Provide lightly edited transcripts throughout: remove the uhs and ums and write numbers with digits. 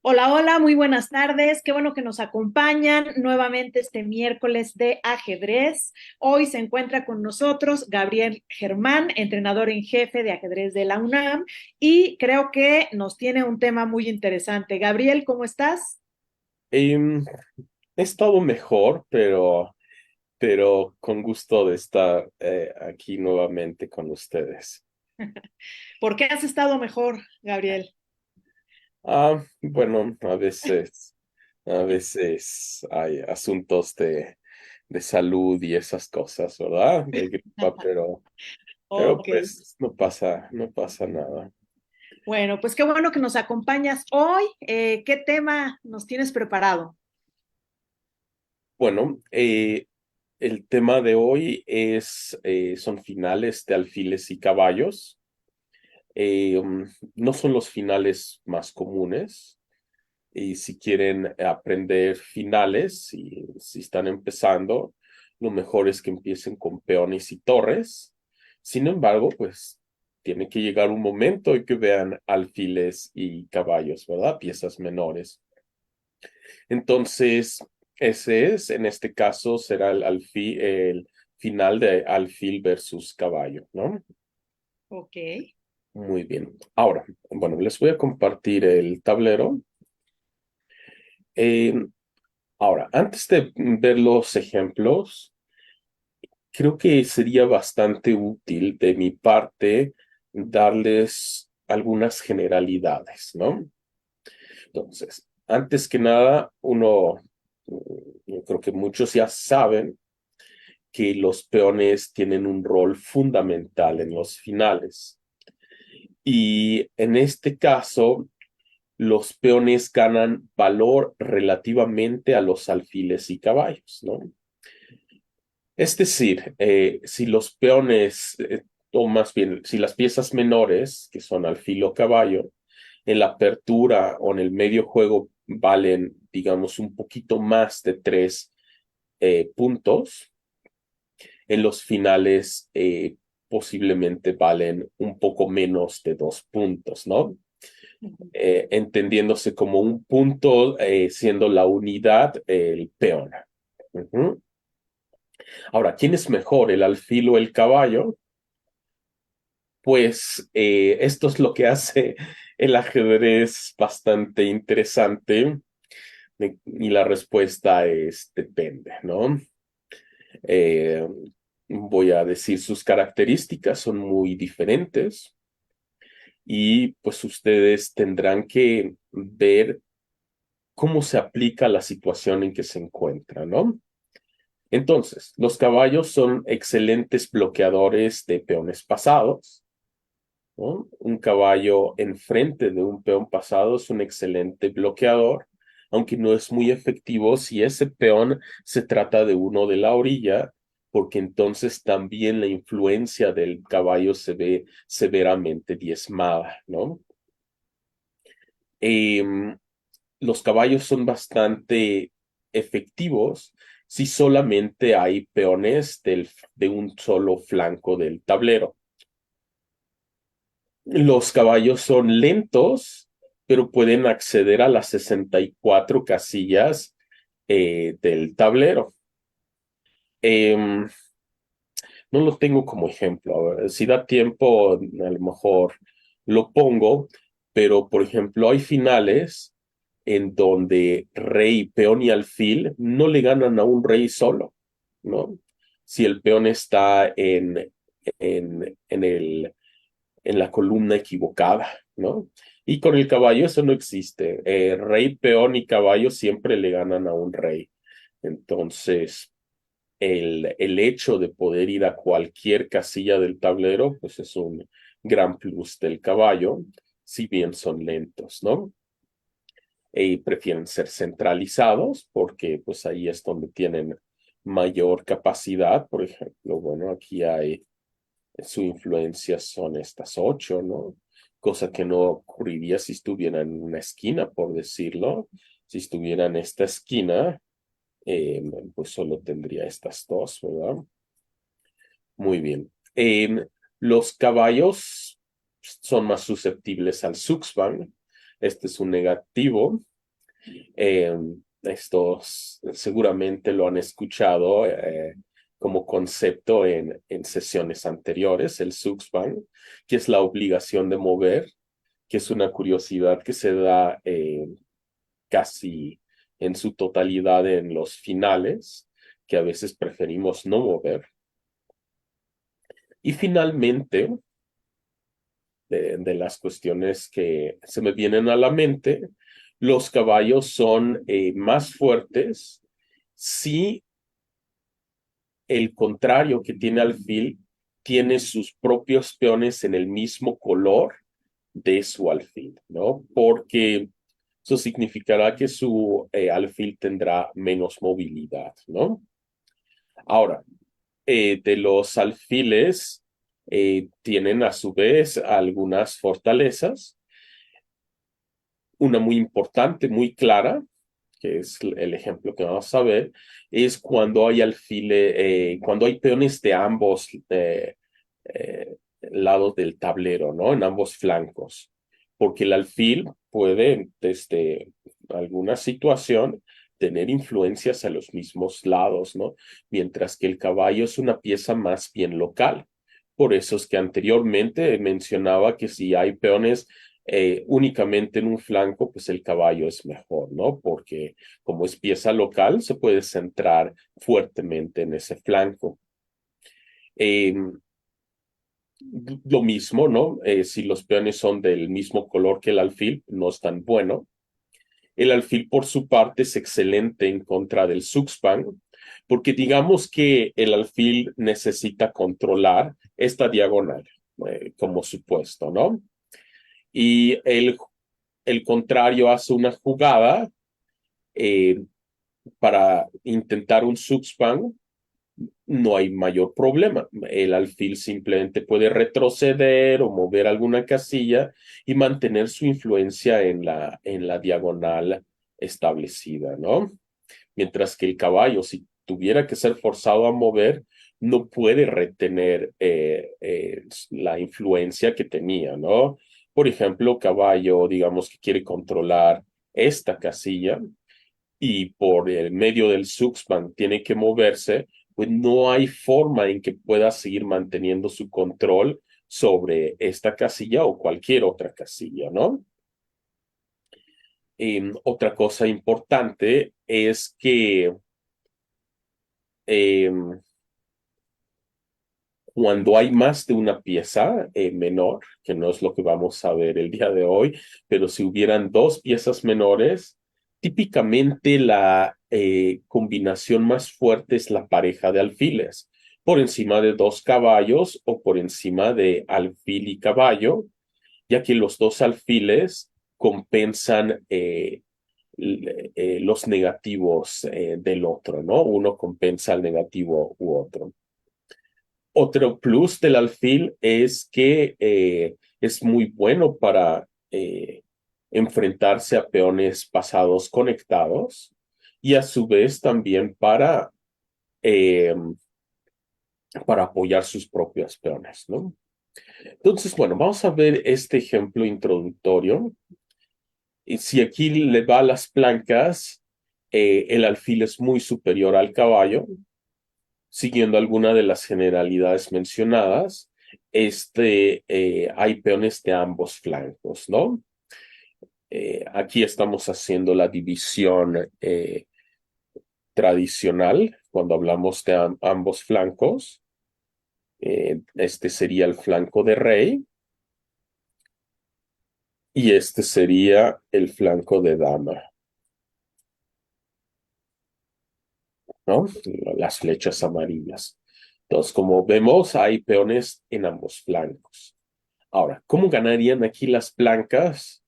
Hola, hola, muy buenas tardes. Qué bueno que nos acompañan nuevamente este miércoles de ajedrez. Hoy se encuentra con nosotros Gabriel Germán, entrenador en jefe de ajedrez de la UNAM, y creo que nos tiene un tema muy interesante. Gabriel, ¿cómo estás? Em, He estado mejor, pero con gusto de estar aquí nuevamente con ustedes. ¿Por qué has estado mejor, Gabriel? Bueno, a veces hay asuntos de salud y esas cosas, ¿verdad? De gripa, pero Ok. pues no pasa nada. Bueno, pues qué bueno que nos acompañas hoy. ¿Qué tema nos tienes preparado? Bueno, el tema de hoy son finales de alfiles y caballos. No son los finales más comunes. Y si quieren aprender finales, si están empezando, lo mejor es que empiecen con peones y torres. Sin embargo, pues tiene que llegar un momento en que vean alfiles y caballos, ¿verdad? Piezas menores. Entonces, en este caso, será el final de alfil versus caballo, ¿no? Ok. Muy bien. Ahora, bueno, les voy a compartir el tablero. Eh, Ahora, antes de ver los ejemplos, creo que sería bastante útil de mi parte darles algunas generalidades, ¿no? Entonces, antes que nada, yo creo que muchos ya saben que los peones tienen un rol fundamental en los finales. Y en este caso, los peones ganan valor relativamente a los alfiles y caballos, ¿no? Es decir, si los peones, o más bien, si las piezas menores, que son alfil o caballo, en la apertura o en el medio juego valen, digamos, un poquito más de 3 puntos, en los finales posiblemente valen un poco menos de 2 puntos, ¿no? Entendiéndose como un punto siendo la unidad el peón. Ujú. Ahora, ¿quién es mejor, el alfil o el caballo? Pues esto es lo que hace el ajedrez bastante interesante y la respuesta es depende, ¿no? Eh, Voy a decir sus características son muy diferentes y pues ustedes tendrán que ver cómo se aplica la situación en que se encuentra, ¿no? Entonces, los caballos son excelentes bloqueadores de peones pasados, ¿no? Un caballo enfrente de un peón pasado es un excelente bloqueador, aunque no es muy efectivo si ese peón se trata de uno de la orilla, porque entonces también la influencia del caballo se ve severamente diezmada, ¿no? Em, los caballos son bastante efectivos si solamente hay peones de un solo flanco del tablero. Los caballos son lentos, pero pueden acceder a las 64 casillas del tablero. Em, no lo tengo como ejemplo. A ver, si da tiempo, a lo mejor lo pongo, pero por ejemplo, hay finales en donde rey, peón y alfil no le ganan a un rey solo, ¿no? Si el peón está en la columna equivocada, ¿no? Y con el caballo eso no existe. Rey, peón y caballo siempre le ganan a un rey. Entonces, el hecho de poder ir a cualquier casilla del tablero, pues es un gran plus del caballo, si bien son lentos, ¿no? Y prefieren ser centralizados porque pues ahí es donde tienen mayor capacidad. Por ejemplo, bueno, aquí hay su influencia son estas 8, ¿no? Cosa que no ocurriría si estuviera en una esquina, por decirlo. Si estuviera en esta esquina, pues solo tendría estas dos, ¿verdad? Muy bien. Los caballos son más susceptibles al Zugzwang. Este es un negativo. Eh, Estos seguramente lo han escuchado como concepto en sesiones anteriores, el Zugzwang, que es la obligación de mover, que es una curiosidad que se da casi en su totalidad en los finales, que a veces preferimos no mover. Y finalmente, de las cuestiones que se me vienen a la mente, los caballos son más fuertes si el contrario que tiene alfil tiene sus propios peones en el mismo color de su alfil, ¿no? Porque eso significará que su alfil tendrá menos movilidad, ¿no? Ahora, de los alfiles tienen a su vez algunas fortalezas, una muy importante, muy clara, que es el ejemplo que vamos a ver, es cuando hay cuando hay peones de ambos lados del tablero, ¿no? En ambos flancos. Porque el alfil puede, desde alguna situación, tener influencias a los mismos lados, ¿no? Mientras que el caballo es una pieza más bien local. Por eso es que anteriormente mencionaba que si hay peones únicamente en un flanco, pues el caballo es mejor, ¿no? Porque como es pieza local, se puede centrar fuertemente en ese flanco. Eh, lo mismo, ¿no? Si los peones son del mismo color que el alfil, no es tan bueno. El alfil, por su parte, es excelente en contra del Zugzwang, porque digamos que el alfil necesita controlar esta diagonal, como supuesto, ¿no? Y el contrario hace una jugada eh, para intentar un Zugzwang, no hay mayor problema. El alfil simplemente puede retroceder o mover alguna casilla y mantener su influencia en la diagonal establecida, ¿no? Mientras que el caballo, si tuviera que ser forzado a mover, no puede retener la influencia que tenía, ¿no? Por ejemplo, caballo, digamos que quiere controlar esta casilla y por el medio del Zugzwang tiene que moverse, pues no hay forma en que pueda seguir manteniendo su control sobre esta casilla o cualquier otra casilla, ¿no? Otra cosa importante es que eh, cuando hay más de una pieza menor, que no es lo que vamos a ver el día de hoy, pero si hubieran dos piezas menores, típicamente la combinación más fuerte es la pareja de alfiles, por encima de dos caballos o por encima de alfil y caballo, ya que los dos alfiles compensan los negativos del otro, ¿no? Uno compensa al negativo u otro. Otro plus del alfil es que es muy bueno para enfrentarse a peones pasados conectados y a su vez también eh, para apoyar sus propios peones, ¿no? Entonces, bueno, vamos a ver este ejemplo introductorio. Y si aquí le va a las plancas, el alfil es muy superior al caballo, siguiendo alguna de las generalidades mencionadas, hay peones de ambos flancos, ¿no? Aquí estamos haciendo la división tradicional cuando hablamos de ambos flancos. Este sería el flanco de rey y este sería el flanco de dama, ¿no? Las flechas amarillas. Entonces, como vemos, hay peones en ambos flancos. Ahora, ¿cómo ganarían aquí las blancas?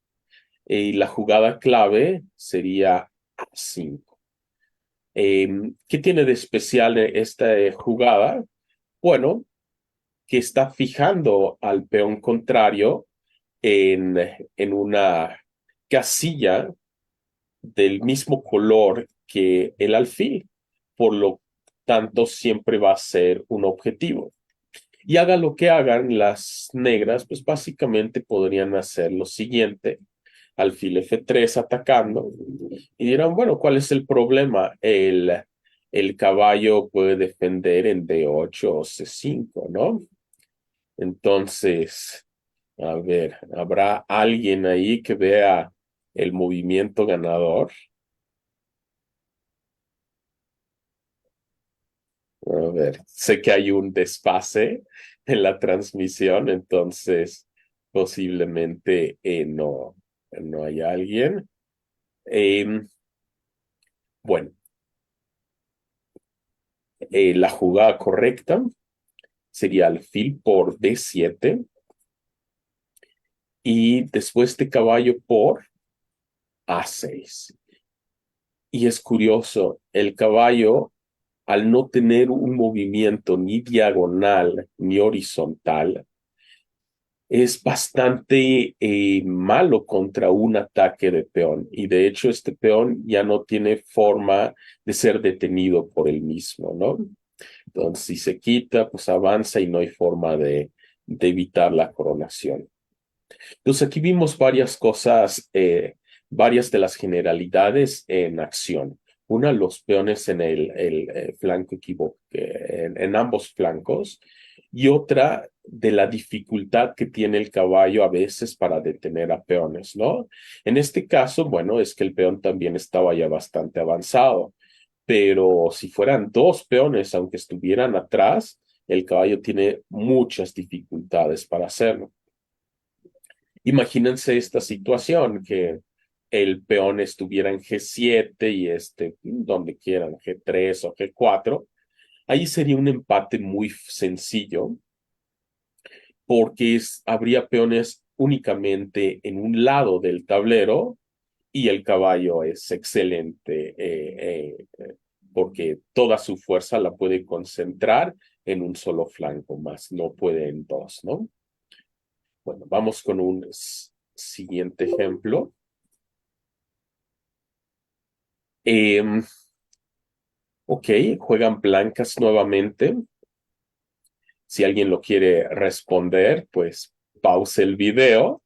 Y la jugada clave sería A5. ¿Qué tiene de especial esta jugada? Bueno, que está fijando al peón contrario en, en una casilla del mismo color que el alfil, por lo tanto siempre va a ser un objetivo. Y haga lo que hagan las negras, pues básicamente podrían hacer lo siguiente. alfil F3 atacando. Y dirán, bueno, ¿cuál es el problema? El caballo puede defender en D8 o C5, ¿no? Entonces, a ver, ¿habrá alguien ahí que vea el movimiento ganador? A ver, sé que hay un desfase en la transmisión, entonces posiblemente no hay alguien. Em, bueno, la jugada correcta sería alfil por D7 y después de caballo por A6. Y es curioso, el caballo, al no tener un movimiento ni diagonal ni horizontal, es bastante malo contra un ataque de peón. Y de hecho, este peón ya no tiene forma de ser detenido por él mismo, ¿no? Entonces, si se quita, pues avanza y no hay forma de evitar la coronación. Entonces, aquí vimos varias cosas, varias de las generalidades en acción. Una, los peones en el flanco equivocado, en ambos flancos, y otra de la dificultad que tiene el caballo a veces para detener a peones, ¿no? En este caso, bueno, es que el peón también estaba ya bastante avanzado, pero si fueran dos peones, aunque estuvieran atrás, el caballo tiene muchas dificultades para hacerlo. Imagínense esta situación, que el peón estuviera en G7 y donde quieran, G3 o G4. Ahí sería un empate muy sencillo, porque habría peones únicamente en un lado del tablero y el caballo es excelente, porque toda su fuerza la puede concentrar en un solo flanco, más no puede en dos, ¿no? Bueno, vamos con un siguiente ejemplo. Em, ok, juegan blancas nuevamente. Si alguien lo quiere responder, pues pause el video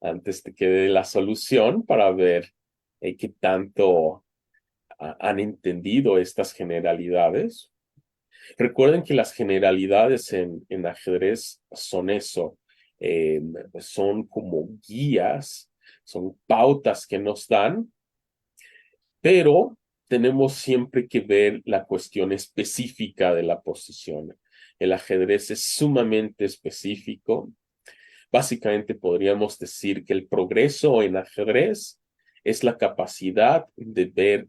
antes de que dé la solución para ver qué tanto han entendido estas generalidades. Recuerden que las generalidades en ajedrez son eso, son como guías, son pautas que nos dan, pero tenemos siempre que ver la cuestión específica de la posición. El ajedrez es sumamente específico. Básicamente podríamos decir que el progreso en ajedrez es la capacidad de ver,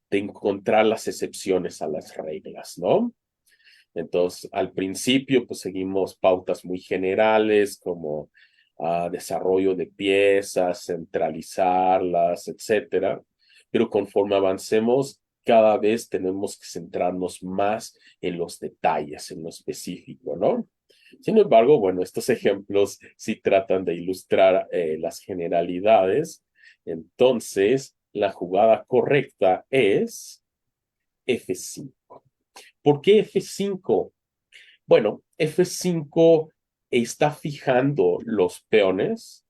de encontrar las excepciones a las reglas, ¿no? Entonces, al principio, pues seguimos pautas muy generales como desarrollo de piezas, centralizarlas, etcétera. Pero conforme avancemos, cada vez tenemos que centrarnos más en los detalles, en lo específico, ¿no? Sin embargo, bueno, estos ejemplos sí tratan de ilustrar las generalidades. Entonces, la jugada correcta es F5. ¿Por qué F5? Bueno, F5 está fijando los peones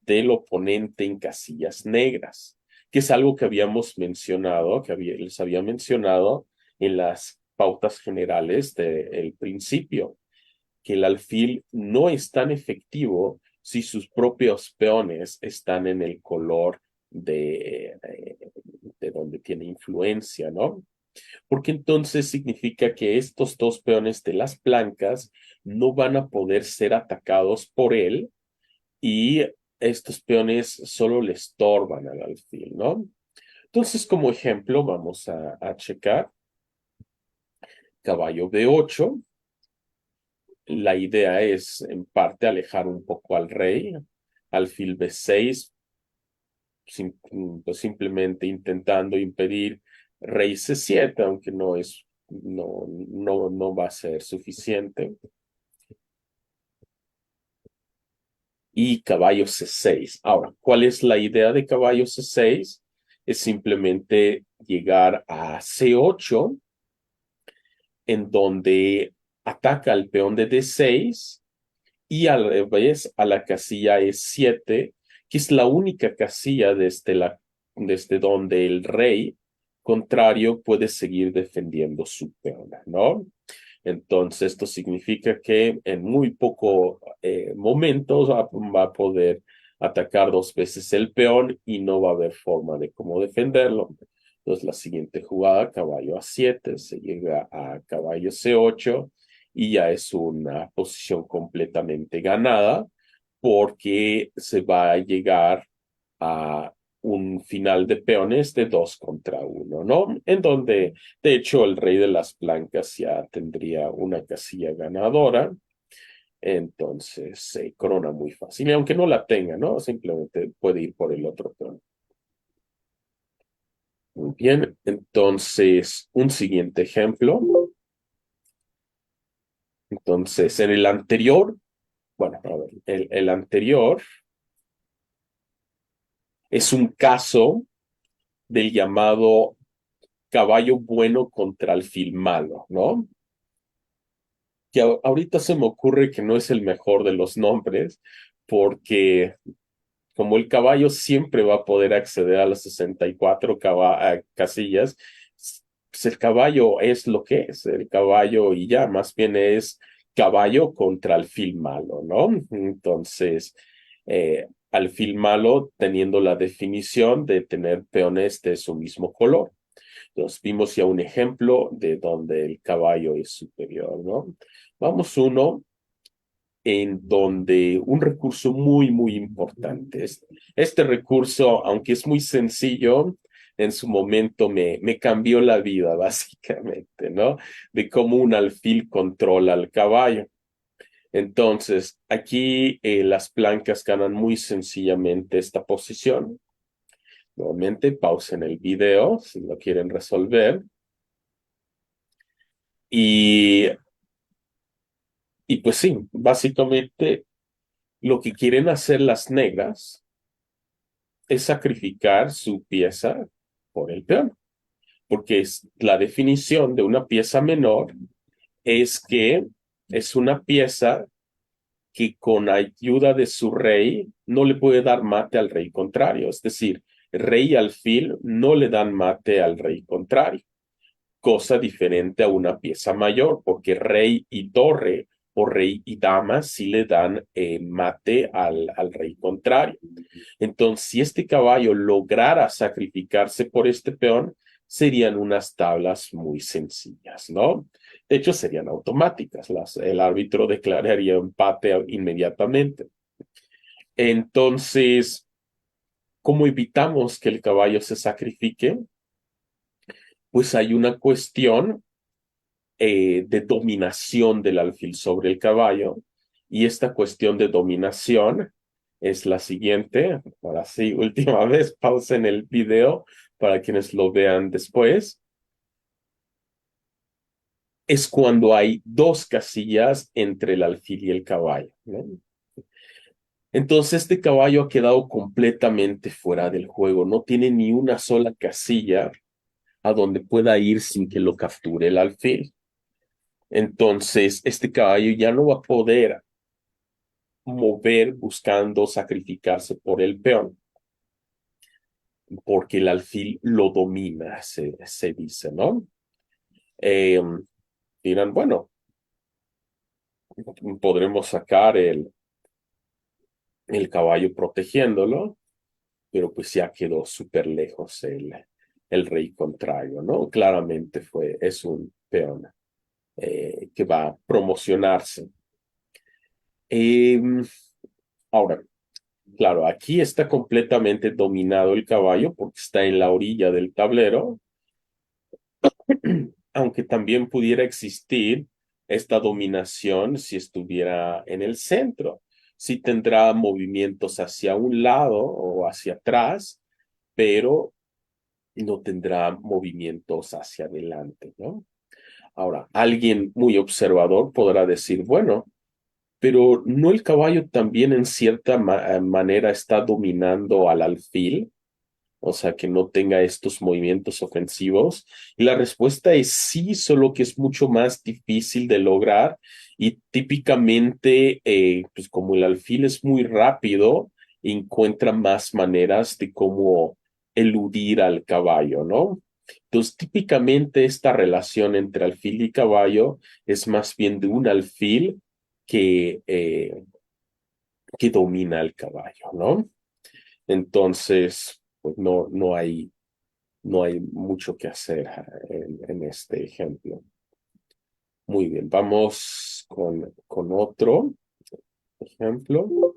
del oponente en casillas negras, que es algo que habíamos mencionado, les había mencionado en las pautas generales del principio, que el alfil no es tan efectivo si sus propios peones están en el color de donde tiene influencia, ¿no? Porque entonces significa que estos dos peones de las blancas no van a poder ser atacados por él y estos peones solo le estorban al alfil, ¿no? Entonces, como ejemplo, vamos a checar caballo B8. La idea es, en parte, alejar un poco al rey. Alfil B6, pues simplemente intentando impedir rey C7, aunque no va a ser suficiente. Y caballo C6. Ahora, ¿cuál es la idea de caballo C6? Es simplemente llegar a C8, en donde ataca al peón de D6 y a la vez a la casilla E7, que es la única casilla desde donde el rey contrario puede seguir defendiendo su peón, ¿no? Entonces, esto significa que en muy poco momentos va a poder atacar dos veces el peón y no va a haber forma de cómo defenderlo. Entonces, la siguiente jugada, caballo A7, se llega a caballo C8 y ya es una posición completamente ganada porque se va a llegar a un final de peones de 2 contra 1, ¿no? En donde, de hecho, el rey de las blancas ya tendría una casilla ganadora, entonces se corona muy fácil, y aunque no la tenga, ¿no? Simplemente puede ir por el otro peón. Muy bien, entonces, un siguiente ejemplo. Entonces, en el anterior, bueno, a ver, el anterior es un caso del llamado caballo bueno contra alfil malo, ¿no? Que ahorita se me ocurre que no es el mejor de los nombres, porque como el caballo siempre va a poder acceder a las 64 casillas, pues el caballo es lo que es, el caballo y ya, más bien es caballo contra alfil malo, ¿no? Entonces, alfil malo teniendo la definición de tener peones de su mismo color. Entonces, vimos ya un ejemplo de donde el caballo es superior, ¿no? Vamos uno en donde un recurso muy, muy importante. Este recurso, aunque es muy sencillo, en su momento me cambió la vida, básicamente, ¿no? De cómo un alfil controla al caballo. Entonces, aquí las blancas ganan muy sencillamente esta posición. Nuevamente, pausen el video si lo quieren resolver. Y, y pues sí, básicamente lo que quieren hacer las negras es sacrificar su pieza por el peón, porque es la definición de una pieza menor es que es una pieza que con ayuda de su rey no le puede dar mate al rey contrario, es decir, rey y alfil no le dan mate al rey contrario, cosa diferente a una pieza mayor, porque rey y torre o rey y dama sí le dan mate al rey contrario. Entonces, si este caballo lograra sacrificarse por este peón, serían unas tablas muy sencillas, ¿no? De hecho, serían automáticas. El árbitro declararía empate inmediatamente. Entonces, ¿cómo evitamos que el caballo se sacrifique? Pues hay una cuestión de dominación del alfil sobre el caballo. Y esta cuestión de dominación es la siguiente. Ahora sí, última vez, pausen el video para quienes lo vean después. Es cuando hay dos casillas entre el alfil y el caballo, ¿no? Entonces este caballo ha quedado completamente fuera del juego, no tiene ni una sola casilla a donde pueda ir sin que lo capture el alfil. Entonces este caballo ya no va a poder mover buscando sacrificarse por el peón, porque el alfil lo domina, se dice, ¿no? Eh, Dirán, bueno, podremos sacar el caballo protegiéndolo, pero pues ya quedó súper lejos el rey contrario, ¿no? Claramente es un peón que va a promocionarse. Eh, Ahora, claro, aquí está completamente dominado el caballo porque está en la orilla del tablero, aunque también pudiera existir esta dominación si estuviera en el centro. Sí tendrá movimientos hacia un lado o hacia atrás, pero no tendrá movimientos hacia adelante, ¿no? Ahora, alguien muy observador podrá decir, bueno, pero ¿no el caballo también en cierta manera está dominando al alfil? O sea, que no tenga estos movimientos ofensivos. Y la respuesta es sí, solo que es mucho más difícil de lograr. Y típicamente, pues como el alfil es muy rápido, encuentra más maneras de cómo eludir al caballo, ¿no? Entonces, típicamente esta relación entre alfil y caballo es más bien de un alfil que domina al caballo, ¿no? Entonces, pues no hay mucho que hacer en este ejemplo. Muy bien, vamos con otro ejemplo.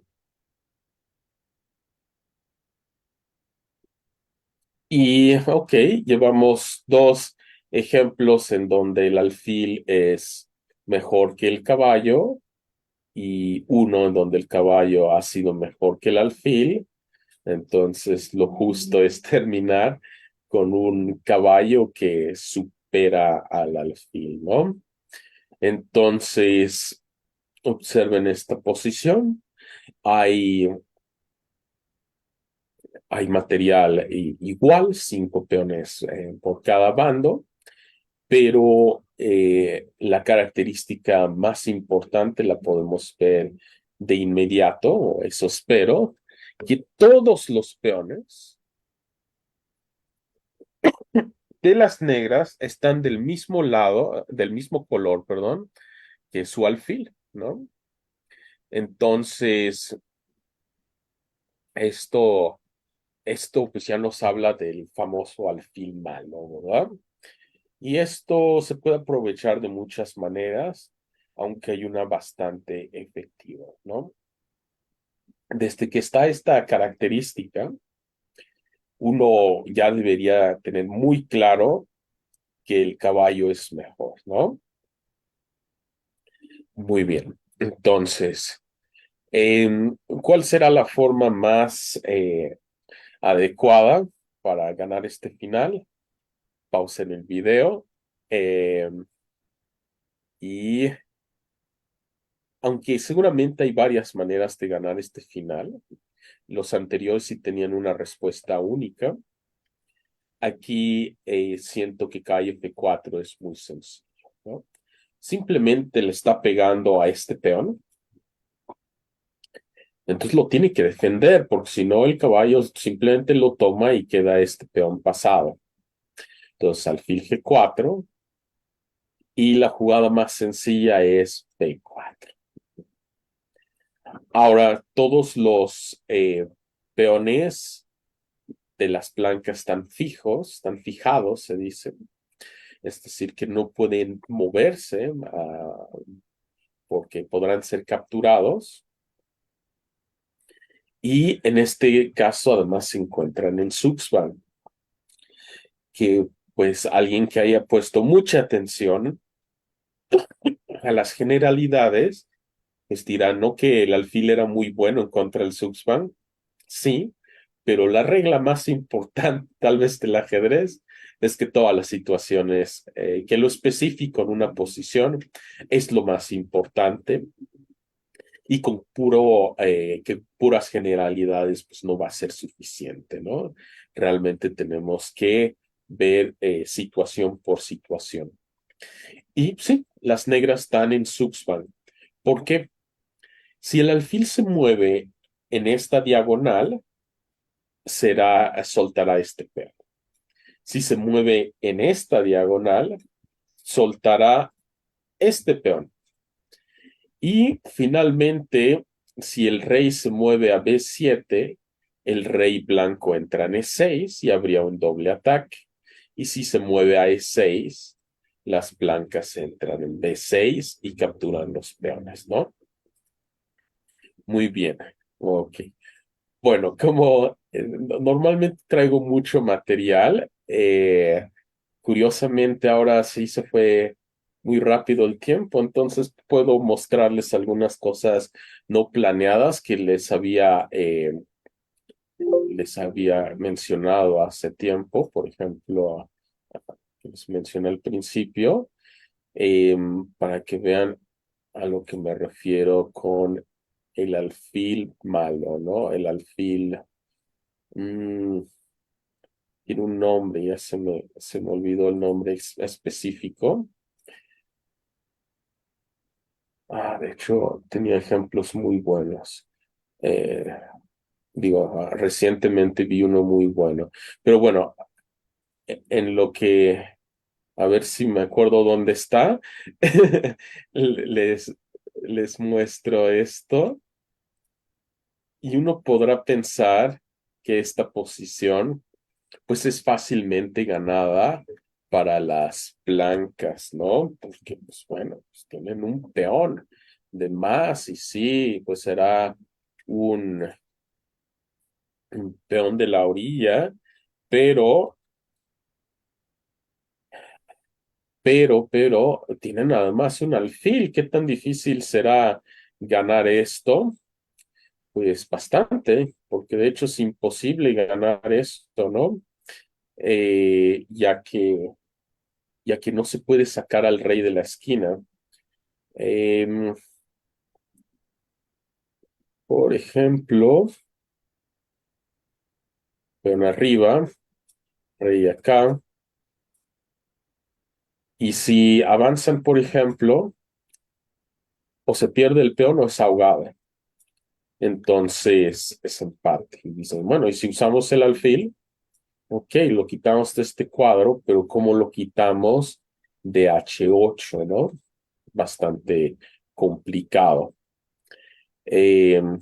Y, ok, llevamos dos ejemplos en donde el alfil es mejor que el caballo y uno en donde el caballo ha sido mejor que el alfil. Entonces, lo justo es terminar con un caballo que supera al alfil, ¿no? Entonces, observen esta posición. Hay, hay material igual, 5 peones por cada bando, pero la característica más importante la podemos ver de inmediato, o eso espero, que todos los peones de las negras están del mismo lado, del mismo color, perdón, que su alfil, ¿no? Entonces, esto, esto pues ya nos habla del famoso alfil malo, ¿verdad? Y esto se puede aprovechar de muchas maneras, aunque hay una bastante efectiva, ¿no? Desde que está esta característica, uno ya debería tener muy claro que el caballo es mejor, ¿no? Muy bien. Entonces, ¿cuál será la forma más adecuada para ganar este final? Pausen el video. Y aunque seguramente hay varias maneras de ganar este final, los anteriores sí tenían una respuesta única. Aquí siento que calle F4 es muy sencillo, ¿no? Simplemente le está pegando a este peón, entonces lo tiene que defender, porque si no el caballo simplemente lo toma y queda este peón pasado. Entonces alfil G4 y la jugada más sencilla es B4. Ahora, todos los peones de las blancas están fijos, están fijados, se dice. Es decir, que no pueden moverse porque podrán ser capturados. Y en este caso, además, se encuentran en Zugzwang, que pues alguien que haya puesto mucha atención a las generalidades, pues dirá, no que el alfil era muy bueno en contra del Zugzwang, sí, pero la regla más importante tal vez del ajedrez es que todas las situaciones, que lo específico en una posición es lo más importante y con que puras generalidades pues no va a ser suficiente, ¿no? Realmente tenemos que ver situación por situación. Y sí, las negras están en Zugzwang. ¿Por qué? Si el alfil se mueve en esta diagonal, soltará este peón. Si se mueve en esta diagonal, soltará este peón. Y finalmente, si el rey se mueve a B7, el rey blanco entra en E6 y habría un doble ataque. Y si se mueve a E6, las blancas entran en B6 y capturan los peones, ¿no? Muy bien. Ok. Bueno, como normalmente traigo mucho material, curiosamente ahora sí se fue muy rápido el tiempo, entonces puedo mostrarles algunas cosas no planeadas que les había mencionado hace tiempo, por ejemplo, que les mencioné al principio, para que vean a lo que me refiero con el alfil malo, ¿no? El alfil. mm, Tiene un nombre, ya se me olvidó el nombre específico. De hecho, tenía ejemplos muy buenos. Eh, Digo, recientemente vi uno muy bueno. Pero bueno, en lo que, a ver si me acuerdo dónde está, les, les muestro esto y uno podrá pensar que esta posición pues es fácilmente ganada para las blancas, ¿no? Porque, pues bueno, pues tienen un peón de más y sí, pues será un, un peón de la orilla, pero, pero, tienen nada más un alfil. ¿Qué tan difícil será ganar esto? Pues bastante, porque de hecho es imposible ganar esto, ¿no? Ya que no se puede sacar al rey de la esquina. Em, por ejemplo, peón arriba, rey acá. Y si avanzan, por ejemplo, o se pierde el peón o es ahogado. Entonces es empate. Y dicen, bueno, y si usamos el alfil, ok, lo quitamos de este cuadro, pero ¿cómo lo quitamos de H8, no? Bastante complicado. Em,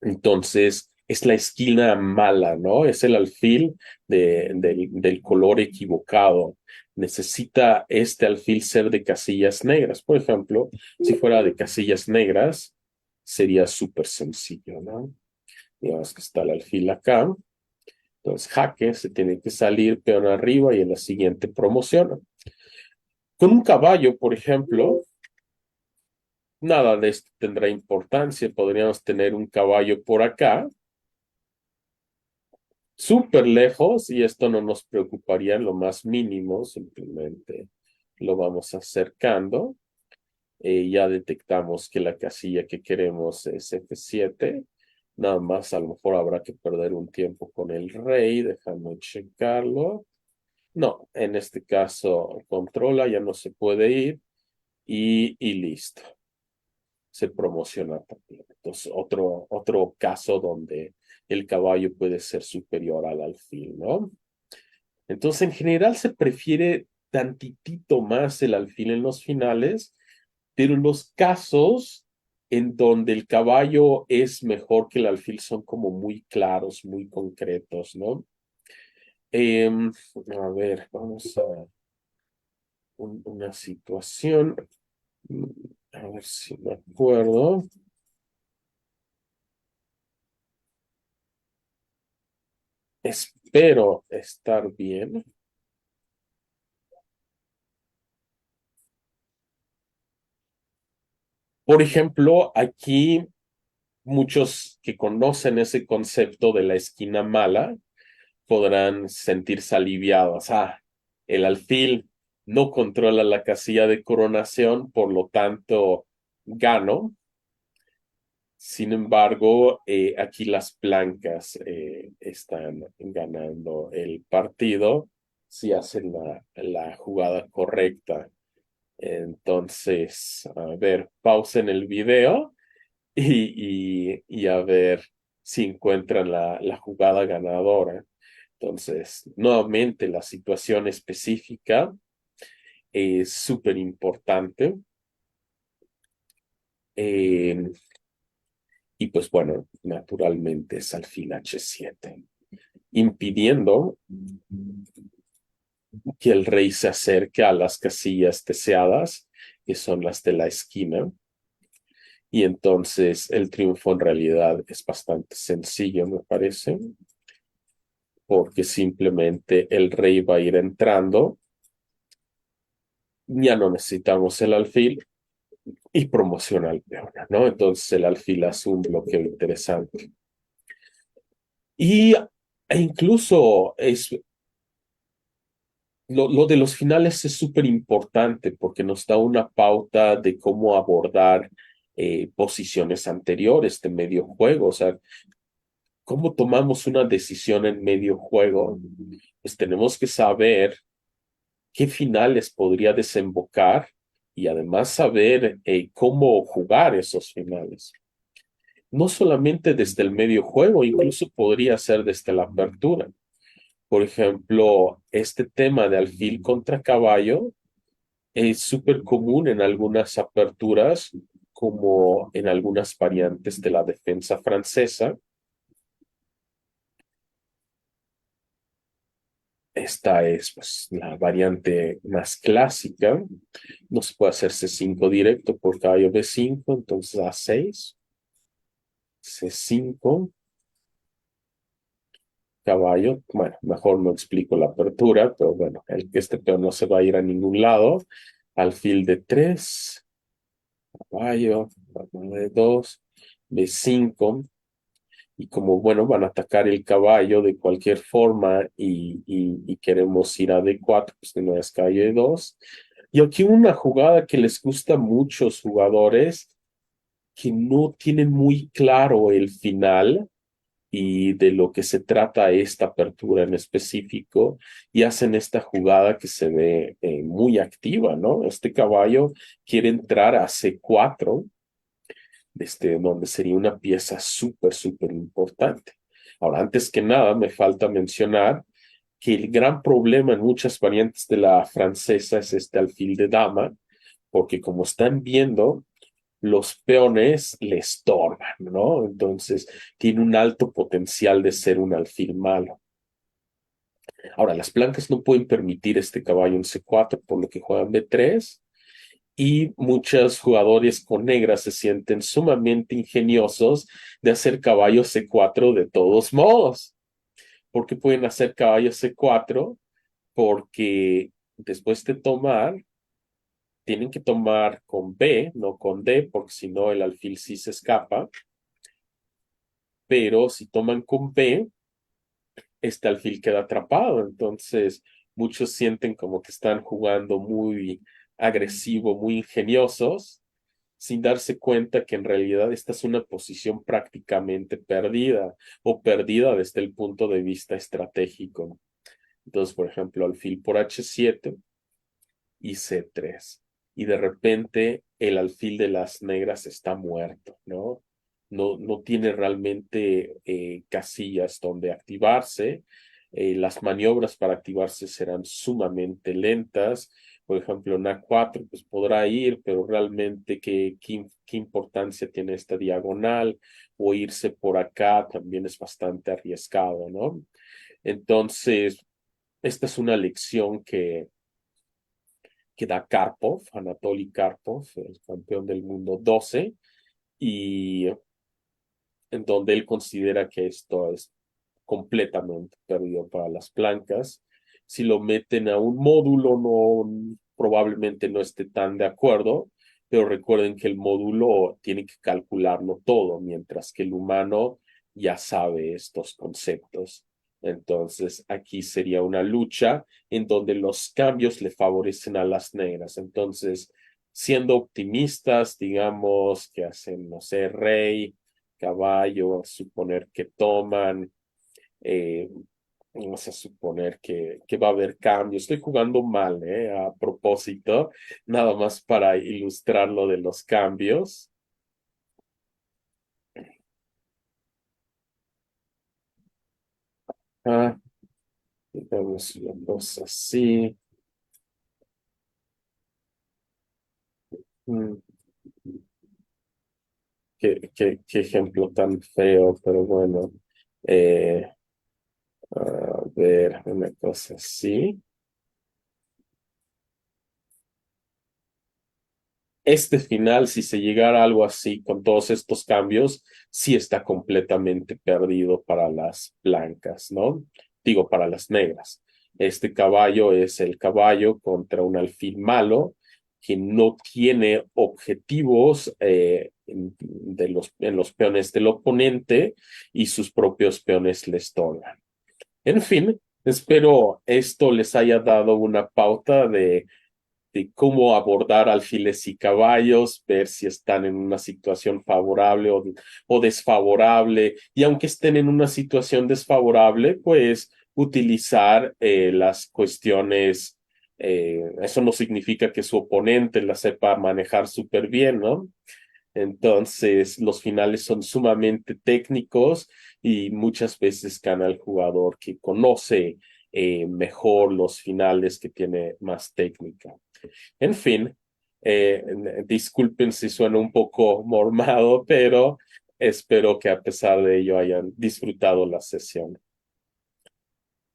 Entonces, es la esquina mala, ¿no? Es el alfil del color equivocado. Necesita este alfil ser de casillas negras. Por ejemplo, si fuera de casillas negras, sería súper sencillo, ¿no? Digamos que está el alfil acá. Entonces, jaque, se tiene que salir peón arriba y en la siguiente promociona. Con un caballo, por ejemplo, nada de esto tendrá importancia. Podríamos tener un caballo por acá súper lejos y esto no nos preocuparía en lo más mínimo, simplemente lo vamos acercando. Ya detectamos que la casilla que queremos es F7. Nada más, a lo mejor habrá que perder un tiempo con el rey, déjame checarlo. No, en este caso controla, ya no se puede ir y listo. Se promociona también. Entonces, otro caso donde el caballo puede ser superior al alfil, ¿no? Entonces, en general se prefiere tantitito más el alfil en los finales, pero los casos en donde el caballo es mejor que el alfil son como muy claros, muy concretos, ¿no? A ver, vamos a una situación. Mm, A ver si me acuerdo. Espero estar bien. Por ejemplo, aquí muchos que conocen ese concepto de la esquina mala podrán sentirse aliviados. El alfil no controla la casilla de coronación, por lo tanto, gano. Sin embargo, aquí las blancas están ganando el partido si hacen la jugada correcta. Entonces, a ver, pausen el video y a ver si encuentran la jugada ganadora. Entonces, nuevamente la situación específica es súper importante. eh, y pues bueno, naturalmente es alfil H7, impidiendo que el rey se acerque a las casillas deseadas, que son las de la esquina. Y entonces el triunfo en realidad es bastante sencillo, me parece, porque simplemente el rey va a ir entrando, ya no necesitamos el alfil y promociona al peón, ¿no? Entonces el alfil hace un bloqueo interesante. Y incluso lo de los finales es súper importante porque nos da una pauta de cómo abordar posiciones anteriores de medio juego. O sea, ¿cómo tomamos una decisión en medio juego? Pues tenemos que saber qué finales podría desembocar y además saber cómo jugar esos finales. no solamente desde el medio juego, incluso podría ser desde la apertura. Por ejemplo, este tema de alfil contra caballo es súper común en algunas aperturas, como en algunas variantes de la defensa francesa. Esta es pues, la variante más clásica. No se puede hacer C5 directo por caballo B5, entonces A6, C5, caballo. Bueno, mejor no explico la apertura, pero bueno, este peón no se va a ir a ningún lado. Alfil D3, caballo, D2, B5. Y como, bueno, van a atacar el caballo de cualquier forma y queremos ir a D4, pues no es caballo D2. Y aquí una jugada que les gusta a muchos jugadores que no tienen muy claro el final y de lo que se trata esta apertura en específico y hacen esta jugada que se ve muy activa, ¿no? Este caballo quiere entrar a C4, donde sería una pieza súper, súper importante. Ahora, antes que nada, me falta mencionar que el gran problema en muchas variantes de la francesa es este alfil de dama, porque como están viendo, los peones le estorban, ¿no? Entonces, tiene un alto potencial de ser un alfil malo. Ahora, las blancas no pueden permitir este caballo en C4, por lo que juegan B3, y muchos jugadores con negras se sienten sumamente ingeniosos de hacer caballo C4 de todos modos. ¿Por qué pueden hacer caballo C4? Porque después de tomar, tienen que tomar con B, no con D, porque si no el alfil sí se escapa. Pero si toman con B, este alfil queda atrapado. Entonces, muchos sienten como que están jugando muy agresivo, muy ingeniosos, sin darse cuenta que en realidad esta es una posición prácticamente perdida o perdida desde el punto de vista estratégico. Entonces, por ejemplo, alfil por H7 y C3. Y de repente el alfil de las negras está muerto, ¿no? No tiene realmente casillas donde activarse. Las maniobras para activarse serán sumamente lentas. Por ejemplo, en A4 pues podrá ir, pero realmente qué importancia tiene esta diagonal, o irse por acá también es bastante arriesgado, ¿no? Entonces, esta es una lección que da Karpov, Anatoly Karpov, el campeón del mundo 12, y en donde él considera que esto es completamente perdido para las blancas. Si lo meten a un módulo, no, probablemente no esté tan de acuerdo, pero recuerden que el módulo tiene que calcularlo todo, mientras que el humano ya sabe estos conceptos. Entonces, aquí sería una lucha en donde los cambios le favorecen a las negras. Entonces, siendo optimistas, digamos que hacen, no sé, rey, caballo, a suponer que toman, eh, vamos a suponer que va a haber cambios. Estoy jugando mal, a propósito, nada más para ilustrar lo de los cambios. Ah, digamos una cosa así. Mm, qué ejemplo tan feo, pero bueno. Eh, a ver, una cosa así. Este final, si se llegara a algo así con todos estos cambios, sí está completamente perdido para las blancas, ¿no? Digo, para las negras. Este caballo es el caballo contra un alfil malo que no tiene objetivos en los peones del oponente, y sus propios peones le estorban. En fin, espero esto les haya dado una pauta de cómo abordar alfiles y caballos, ver si están en una situación favorable o desfavorable. Y aunque estén en una situación desfavorable, pues utilizar las cuestiones. Eso no significa que su oponente la sepa manejar súper bien, ¿no? Entonces, los finales son sumamente técnicos y muchas veces gana el jugador que conoce mejor los finales, que tiene más técnica. En fin, disculpen si suena un poco mormado, pero espero que a pesar de ello hayan disfrutado la sesión.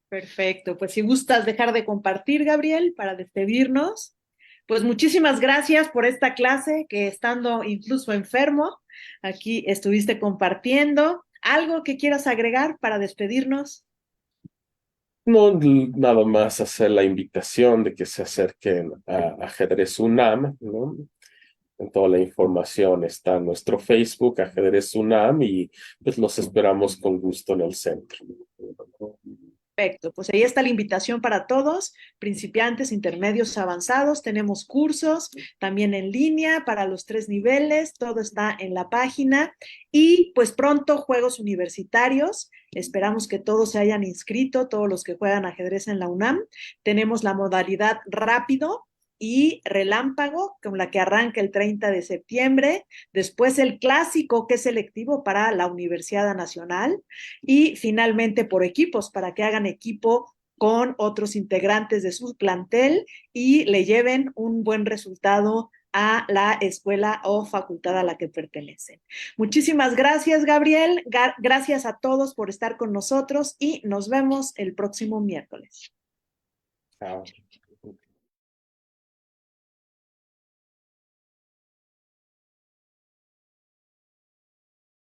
Perfecto, pues si gustas dejar de compartir, Gabriel, para despedirnos, pues muchísimas gracias por esta clase que estando incluso enfermo, aquí estuviste compartiendo. ¿Algo que quieras agregar para despedirnos? No, nada más hacer la invitación de que se acerquen a Ajedrez UNAM, ¿no? Toda la información está en nuestro Facebook, Ajedrez UNAM, y pues los esperamos con gusto en el centro. Perfecto, pues ahí está la invitación para todos, principiantes, intermedios, avanzados. Tenemos cursos también en línea para los 3 niveles, todo está en la página. Y pues pronto juegos universitarios. Esperamos que todos se hayan inscrito, todos los que juegan ajedrez en la UNAM. Tenemos la modalidad rápido y relámpago, con la que arranca el 30 de septiembre. Después el clásico, que es selectivo para la Universidad Nacional, y finalmente por equipos, para que hagan equipo con otros integrantes de su plantel y le lleven un buen resultado a la escuela o facultad a la que pertenecen. Muchísimas gracias, Gabriel. Gracias a todos por estar con nosotros y nos vemos el próximo miércoles. Chao.